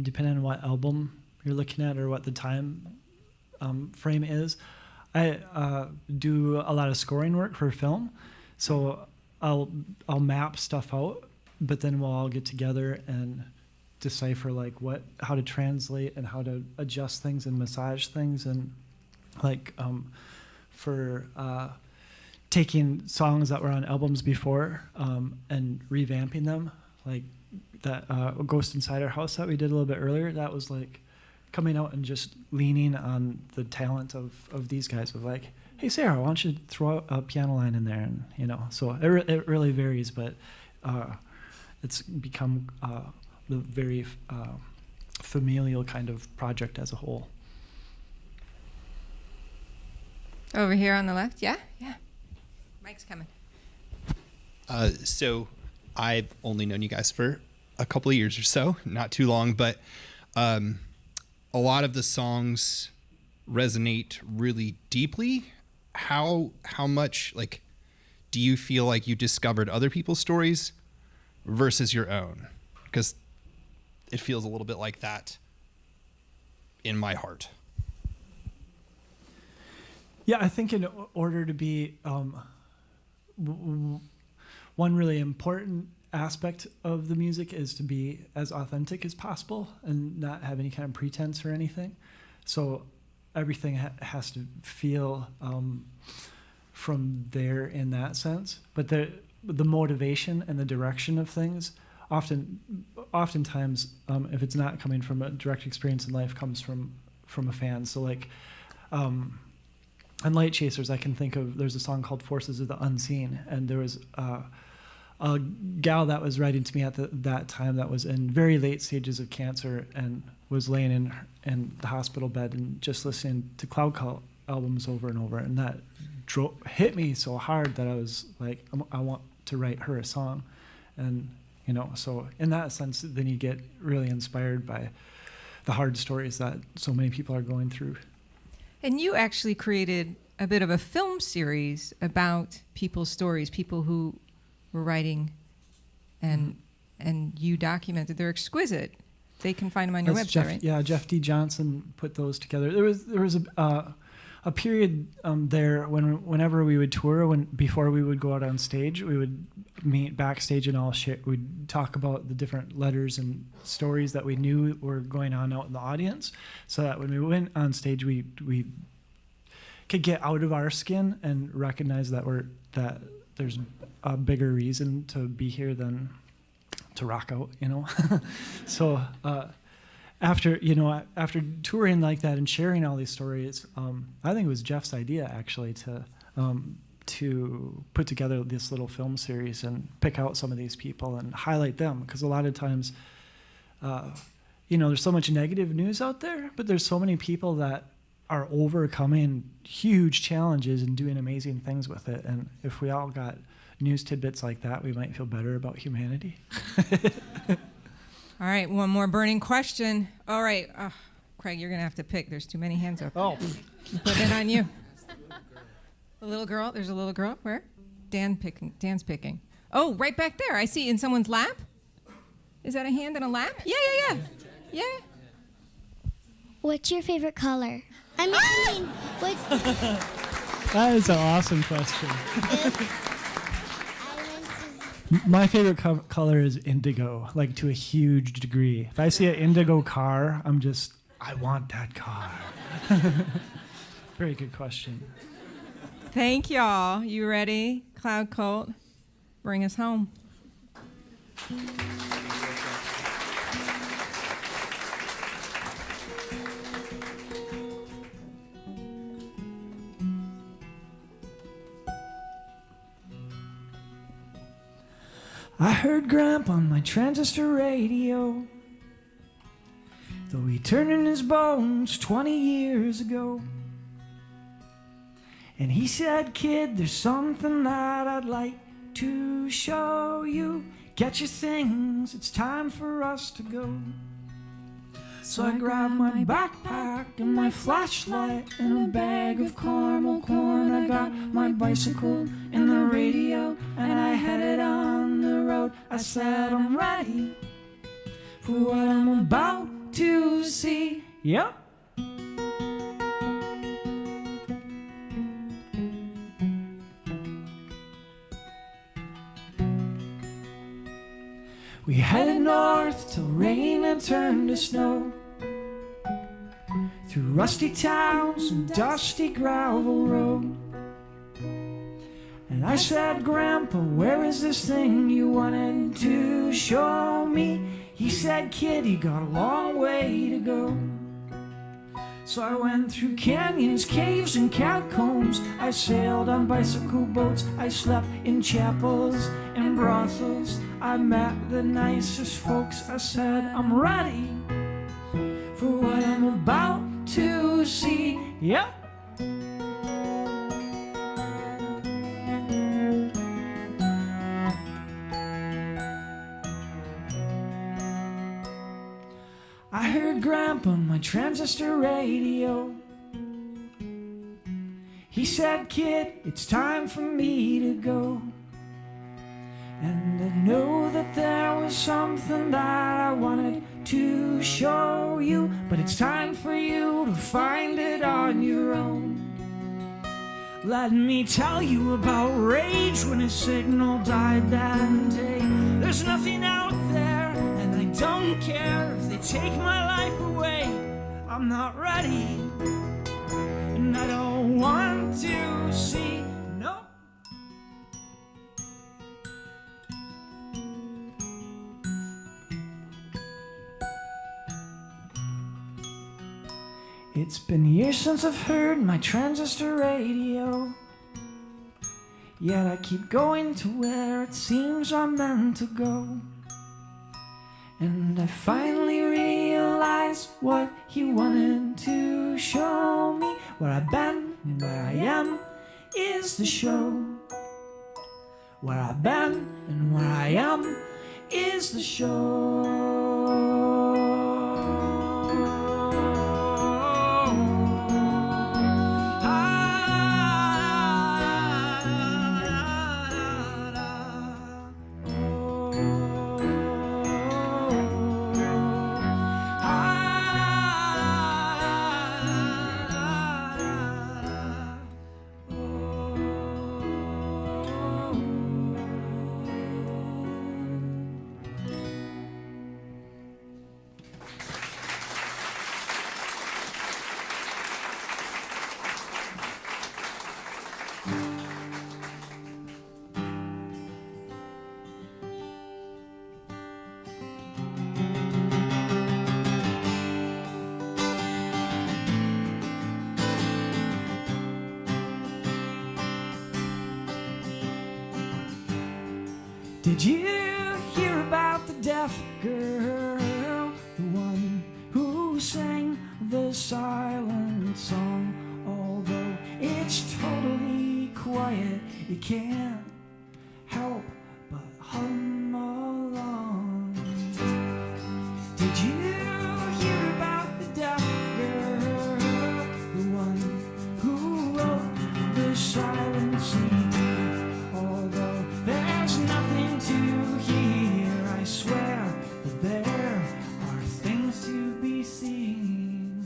depending on what album you're looking at or what the time frame is. I do a lot of scoring work for film, so I'll map stuff out, but then we'll all get together and decipher like how to translate and how to adjust things and massage things, and like for taking songs that were on albums before and revamping them, like that Ghost Inside Our House that we did a little bit earlier. That was like coming out and just leaning on the talent of these guys, of like, hey Sarah, why don't you throw out a piano line in there, and so it really varies, but it's become the very familial kind of project as a whole. Over here on the left, yeah. Mike's coming. So I've only known you guys for a couple of years or so, not too long, but a lot of the songs resonate really deeply. How much, like, do you feel like you discovered other people's stories versus your own? Because it feels a little bit like that in my heart. Yeah, I think in order to be one really important aspect of the music is to be as authentic as possible and not have any kind of pretense or anything. So everything has to feel from there in that sense. But the motivation and the direction of things oftentimes, if it's not coming from a direct experience in life, comes from a fan. So like on Light Chasers, I can think of, there's a song called Forces of the Unseen, and there was a gal that was writing to me at that time that was in very late stages of cancer and was laying in the hospital bed and just listening to Cloud Cult albums over and over, and that hit me so hard that I was like, I want to write her a song. And so in that sense, then you get really inspired by the hard stories that so many people are going through. And you actually created a bit of a film series about people's stories, people who were writing, and you documented. They're exquisite. They can find them on your website, right? Yeah, Jeff D. Johnson put those together. There was a period there whenever we would tour, before we would go out on stage, we would meet backstage and all shit. We'd talk about the different letters and stories that we knew were going on out in the audience, so that when we went on stage, we could get out of our skin and recognize that there's a bigger reason to be here than to rock out, So after touring like that and sharing all these stories, I think it was Jeff's idea actually to put together this little film series and pick out some of these people and highlight them, because a lot of times, there's so much negative news out there, but there's so many people that are overcoming huge challenges and doing amazing things with it. And if we all got news tidbits like that, we might feel better about humanity. All right, one more burning question. All right, Craig, you're going to have to pick. There's too many hands up. Oh. Put it on you. A little girl. There's a little girl. Where? Dan's picking. Oh, right back there. I see in someone's lap. Is that a hand in a lap? Yeah. What's your favorite color? What's... That is an awesome question. My favorite color is indigo, like to a huge degree. If I see an indigo car, I want that car. Very good question. Thank y'all. You ready? Cloud Cult, bring us home. I heard Grandpa on my transistor radio, though he turned in his bones 20 years ago. And he said, kid, there's something that I'd like to show you. Get your things, it's time for us to go. So I grabbed my backpack and my flashlight and a bag of caramel corn. I got my bicycle and the radio and I headed on the road. I said I'm ready for what I'm about to see. Yep. We headed north till rain had turned to snow, through rusty towns and dusty gravel road. And I said, Grandpa, where is this thing you wanted to show me? He said, kid, you got a long way to go. So I went through canyons, caves, and catacombs. I sailed on bicycle boats. I slept in chapels and brothels. I met the nicest folks. I said, I'm ready for what I'm about to see. Yep. I heard Grandpa on my transistor radio. He said, kid, it's time for me to go. And I know that there was something that I wanted to show you, but it's time for you to find it on your own. Let me tell you about rage when his signal died that day. There's nothing out there, and I don't care if they take my life away. I'm not ready, and I don't want to see. No. It's been years since I've heard my transistor radio, yet I keep going to where it seems I'm meant to go. And I finally realized what he wanted to show me. Where I've been and where I am is the show. Where I've been and where I am is the show. Did you hear about the deaf girl, the one who sang the silent song? Although it's totally quiet, you can't help but hum along. Did you hear about the deaf girl, the one who wrote the silent scene? Although there's nothing to hear, I swear that there are things to be seen.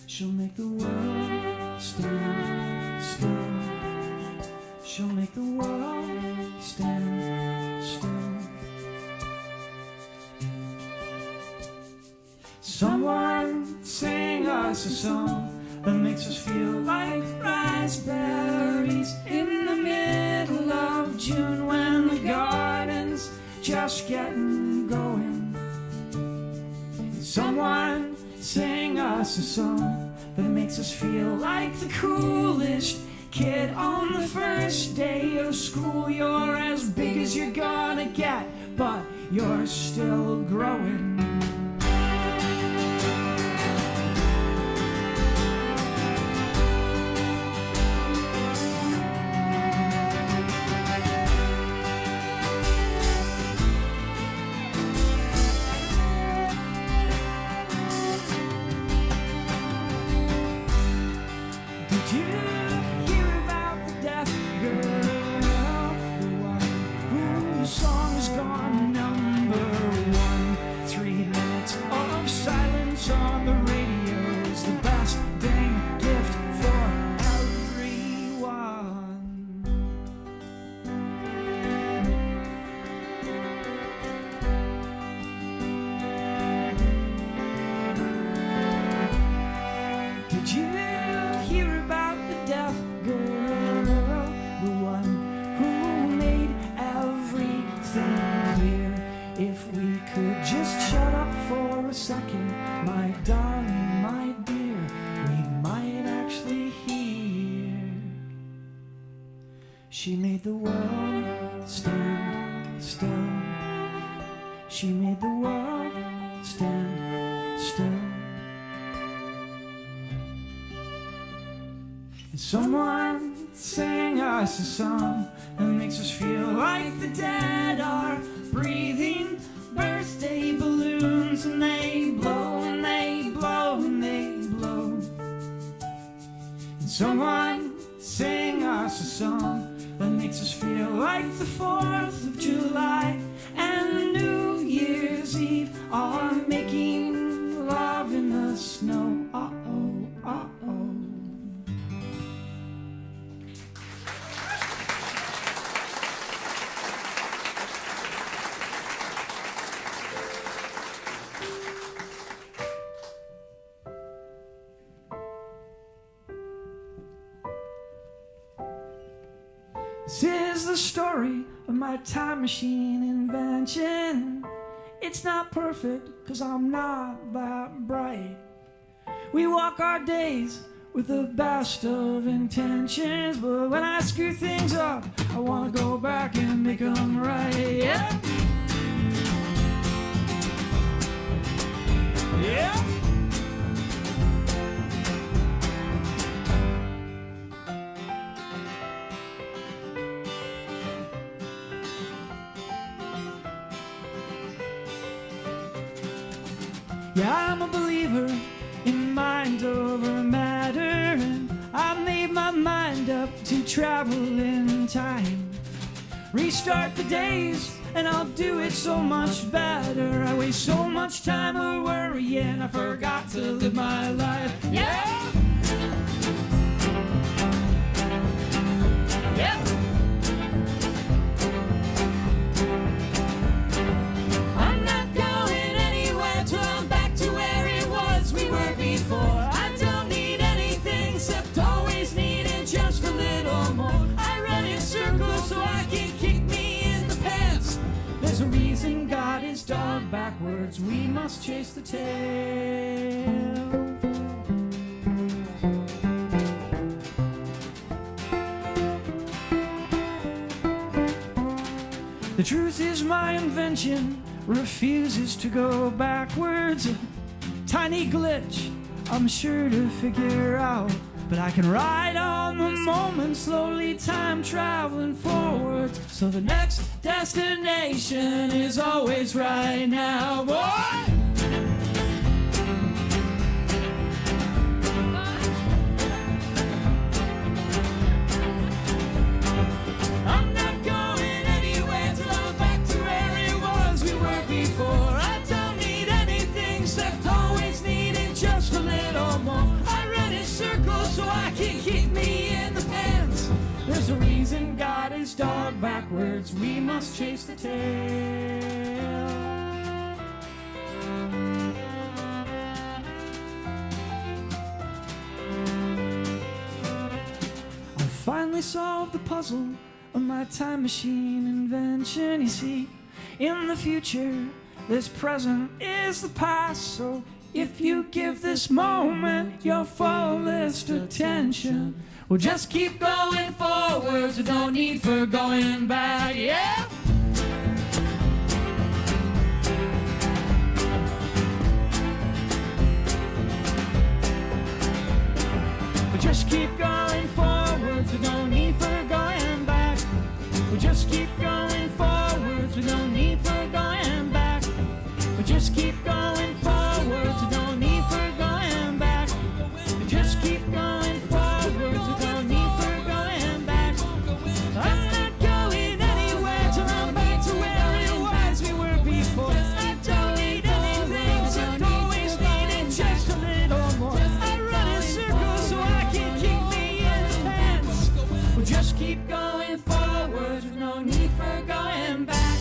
She'll make the world stand still. She'll make the world stand still. Someone sing us a song that makes us feel like raspberries in the middle of June when the garden's just getting going. Someone sing us a song that makes us feel like the coolest kid on the first day of school. You're as big as you're gonna get, but you're still growing. second, my darling, my dear, we might actually hear. She made the world stand still. She made the world stand still. And someone sang us a song that makes us feel like the dead are breathing birthday balloons, and they blow and they blow and they blow. And someone sang us a song that makes us feel like the 4th of July and New Year's Eve are making love in the snow. Uh-oh, uh-oh. This is the story of my time machine invention. It's not perfect, 'cause I'm not that bright. We walk our days with the best of intentions, but when I screw things up, I wanna go back and make them right. Yeah. Yeah. Yeah, I'm a believer in mind over matter, and I made my mind up to travel in time. Restart the days, and I'll do it so much better. I waste so much time worrying, I forgot to live my life. Yeah! Yeah! I'm not going anywhere till I'm back to where it was we were before. I don't need anything except always needing just a little more. I run in circles so I can kick me in the pants. There's a reason God is dog backwards. We must chase the tail. The truth is my invention refuses to go backwards. A tiny glitch I'm sure to figure out, but I can ride on the moment, slowly time traveling forward. So the next destination is always right now, boy. I'm not going anywhere till I'm back to where it was we were before. I don't need anything except always needing just a little more. I run in circles so I can keep me in the pants. There's a reason God is dog backwards. We must chase the tail. I finally solved the puzzle of my time machine invention. You see, in the future, this present is the past. So if you give this moment your fullest attention, we'll just keep going forwards with no need for going back. Yeah. We'll just keep going forwards with no need for going back. We'll just keep going forwards with no need for going back. We'll just keep going forwards with no need for going back. We'll just keep going forwards with no need for going back. I'm not going anywhere till I'm back to where it was we were before. I don't need anything except always needing just a little more. I run in circles so I can keep me in the pants. We'll just keep going forwards with no need for going back.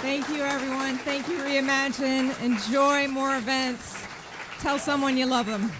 Thank you, everyone. Thank you, Reimagine. Enjoy more events. Tell someone you love them.